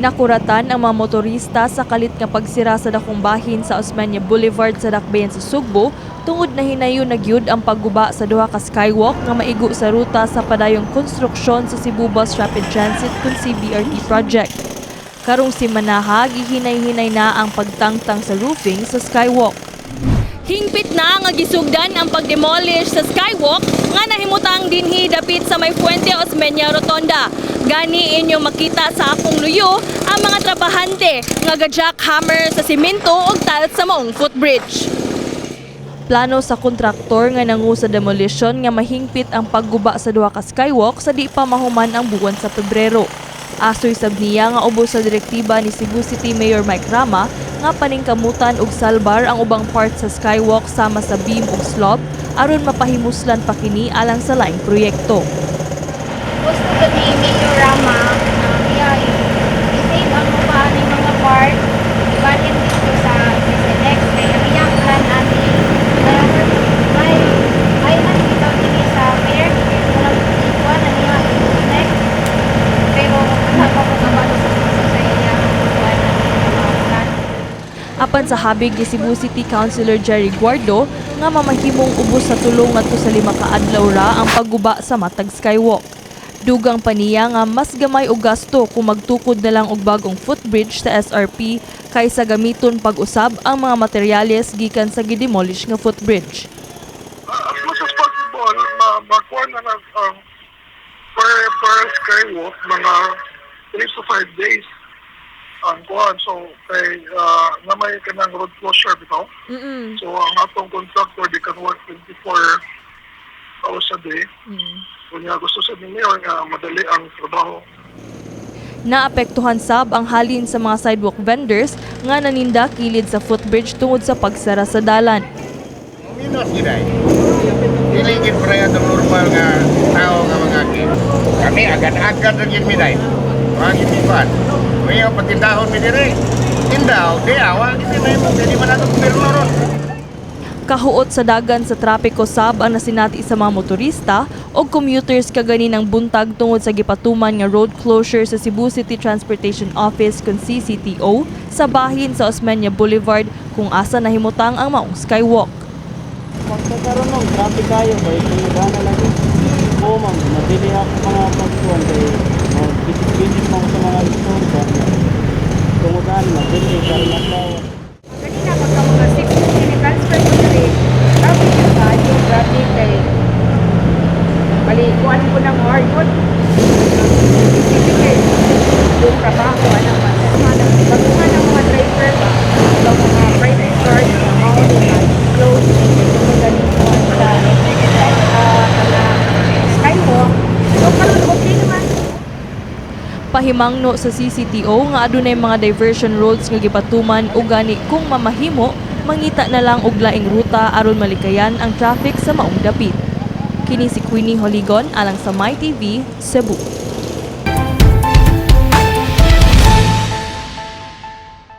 Nakuratan ang mga motorista sa kalit nga pagsira sa dakong bahin sa Osmeña Boulevard sa Dakbayan sa Sugbo tungod na hinayon na gyud ang pagguba sa duha ka skywalk nga maigo sa ruta sa padayong konstruksyon sa Cebu Bus Rapid Transit kun CBRT project. Karong simanaha gihinay-hinay na ang pagtangtang sa roofing sa skywalk. Hingpit na nga gisugdan ang pagdemolish sa skywalk nga nahimutang dinhi dapit sa may Puente Osmeña Rotonda. Gani inyo makita sa akong luyo ang mga trabahante nga ga-jackhammer sa simento ug tiles sa maong footbridge. Plano sa kontraktor nga nangu sa demolition nga mahingpit ang pagguba sa duha ka skywalk sa di pa mahuman ang buwan sa Pebrero. Asoy sab niya nga ubos sa direktiba ni Cebu City Mayor Mike Rama nga paningkamutan og salbar ang ubang part sa skywalk sama sa beam ug slope aron mapahimuslan pa kini alang sa laing proyekto. Gusto ko ni Mayor Rama na i-save ang mga part ibalin dito sa CCX kaya iyang plan natin ay nakita din sa mayor walang ikuan na niya CCX pero napapagabalo sa iya Apan sa habig ni Cebu City Councilor Jerry Guardo nga mamahimong ubos sa tulong ngadto sa 5 ka adlaw ra ang pagguba sa matag skywalk. Dugang pa niya nga mas gamay og gasto kung magtukod na lang og bagong footbridge sa SRP kaysa gamiton pag-usab ang mga materyales gikan sa gidemolish nga footbridge. As much as possible, makuha na per skywalk, mga 3 to 5 days ang kuhan. So, kay na may kanang road closure bitaw. So, ang atong contractor, they can work 24 hours a day. Kung gusto sa ninyo nga madali ang trabaho. Naapektuhan sab ang halin sa mga sidewalk vendors nga naninda kilid sa footbridge tungod sa pagsara sa dalan. Minus giday. Iligid pa rin ang normal nga tao nga mga kim. Kami agad-agad na gid miday. Mga gimipan. May patindahon mi dire. Tindaw, di awa gid may mo kani man ato perno ron. Kahuot sa dagan sa trapiko sab ang nasinati sa mga motorista o commuters kagani ng buntag tungod sa gipatuman nga road closure sa Cebu City Transportation Office kun CCTO sa bahin sa Osmeña Boulevard kung asa nahimutang ang maong skywalk. Magkakaroon ng traffic kayo ba ito na lagi? Oo ma'am, nabili ako mga pagkuhan kayo. Bisit mo sa mga store ba? Tumugan, nabili, karoon na kanina pagka mga 6 transfer ko dali traffic yung tayo traffic kay palikuan ko ng hardwood kay yung trabaho baguhan ng mga driver ba ang mga private cars mga close ganun sa skywalk so karon okay naman. Pahimangno sa CCTO nga adunay mga diversion roads nga gipatuman ug gani kung mamahimo mangita na lang og laing ruta aron malikayan ang traffic sa maong dapit. Kini si Queenie Holigon alang sa MyTV Cebu.